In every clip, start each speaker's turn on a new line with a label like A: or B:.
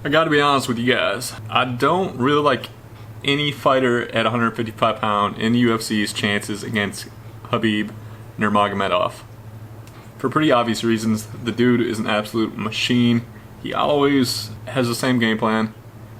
A: I gotta be honest with you guys, I don't really like any fighter at 155 pound in the UFC's chances against Khabib Nurmagomedov. For pretty obvious reasons. The dude is an absolute machine. He always has the same game plan,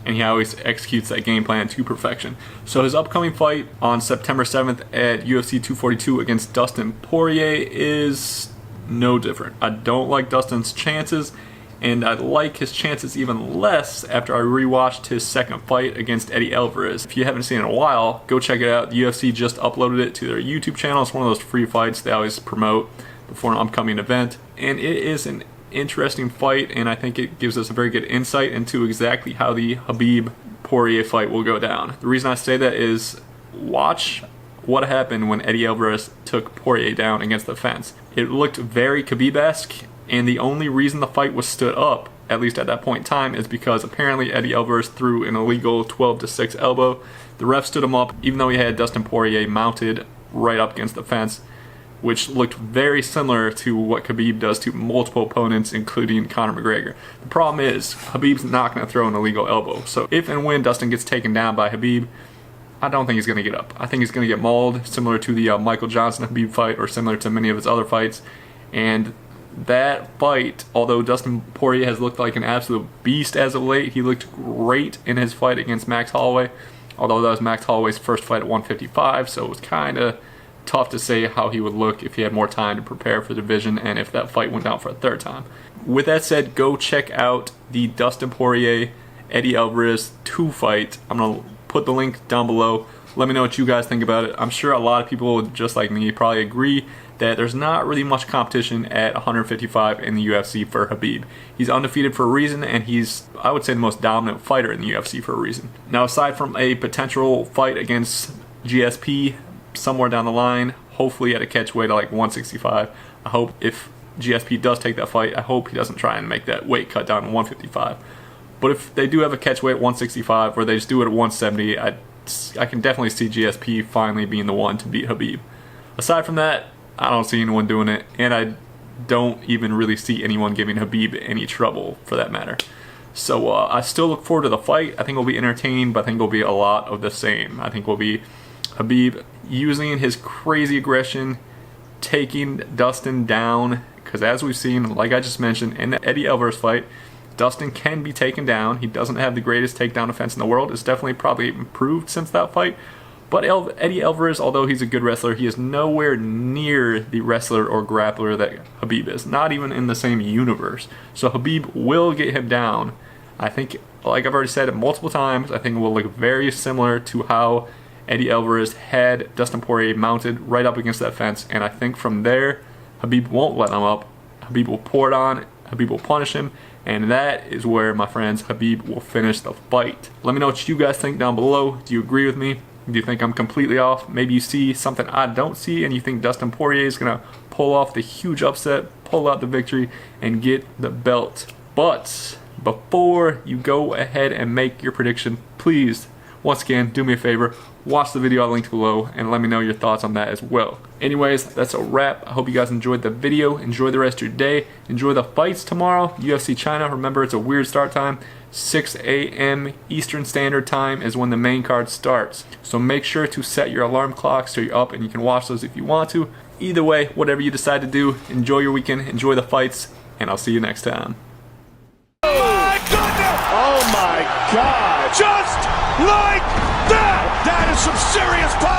A: and he always executes that game plan to perfection. So his upcoming fight on September 7th at UFC 242 against Dustin Poirier is no different. I don't like Dustin's chances, and I like his chances even less after I rewatched his second fight against Eddie Alvarez. If you haven't seen it in a while, go check it out. The UFC just uploaded it to their YouTube channel. It's one of those free fights they always promote before an upcoming event, and it is an interesting fight, and I think it gives us a very good insight into exactly how the Khabib Poirier fight will go down. The reason I say that is watch what happened when Eddie Alvarez took Poirier down against the fence. It looked very Khabib-esque, and the only reason the fight was stood up, at least at that point in time, is because apparently Eddie Alvarez threw an illegal 12-6 elbow. The ref stood him up even though he had Dustin Poirier mounted right up against the fence, which looked very similar to what Khabib does to multiple opponents, including Conor McGregor. The problem is, Khabib's not going to throw an illegal elbow. So if and when Dustin gets taken down by Khabib, I don't think he's going to get up. I think he's going to get mauled, similar to the Michael Johnson-Khabib fight, or similar to many of his other fights. And that fight, although Dustin Poirier has looked like an absolute beast as of late, he looked great in his fight against Max Holloway, although that was Max Holloway's first fight at 155, so it was kind of tough to say how he would look if he had more time to prepare for the division and if that fight went down for a third time. With that said, go check out the Dustin Poirier Eddie Alvarez 2 fight. I'm going to put the link down below. Let me know what you guys think about it. I'm sure a lot of people, just like me, probably agree that there's not really much competition at 155 in the UFC for Khabib. He's undefeated for a reason, and he's, I would say, the most dominant fighter in the UFC for a reason. Now, aside from a potential fight against GSP somewhere down the line, hopefully at a catch weight of like 165. I hope if GSP does take that fight, I hope he doesn't try and make that weight cut down to 155. But if they do have a catch weight at 165, or they just do it at 170, I can definitely see GSP finally being the one to beat Khabib. Aside from that, I don't see anyone doing it, and I don't even really see anyone giving Khabib any trouble for that matter. So I still look forward to the fight. I think it'll be entertaining, but I think it'll be a lot of the same. I think we'll be Khabib using his crazy aggression, taking Dustin down, because as we've seen, like I just mentioned, in the Eddie Alvarez fight, Dustin can be taken down. He doesn't have the greatest takedown defense in the world. It's definitely probably improved since that fight. But Eddie Alvarez, although he's a good wrestler, he is nowhere near the wrestler or grappler that Khabib is. Not even in the same universe. So Khabib will get him down. I think, like I've already said it multiple times, I think it will look very similar to how Eddie Alvarez had Dustin Poirier mounted right up against that fence, and I think from there, Khabib won't let him up. Khabib will pour it on, Khabib will punish him, and that is where, my friends, Khabib will finish the fight. Let me know what you guys think down below. Do you agree with me? Do you think I'm completely off? Maybe you see something I don't see, and you think Dustin Poirier is going to pull off the huge upset, pull out the victory, and get the belt. But before you go ahead and make your prediction, please, once again, do me a favor, watch the video I linked below and let me know your thoughts on that as well. Anyways, that's a wrap. I hope you guys enjoyed the video. Enjoy the rest of your day. Enjoy the fights tomorrow. UFC China. Remember, it's a weird start time. 6 a.m. Eastern Standard Time is when the main card starts. So make sure to set your alarm clock so you're up and you can watch those if you want to. Either way, whatever you decide to do, enjoy your weekend, enjoy the fights, and I'll see you next time.
B: Oh my goodness! Oh my God! Just like that! That is some serious power!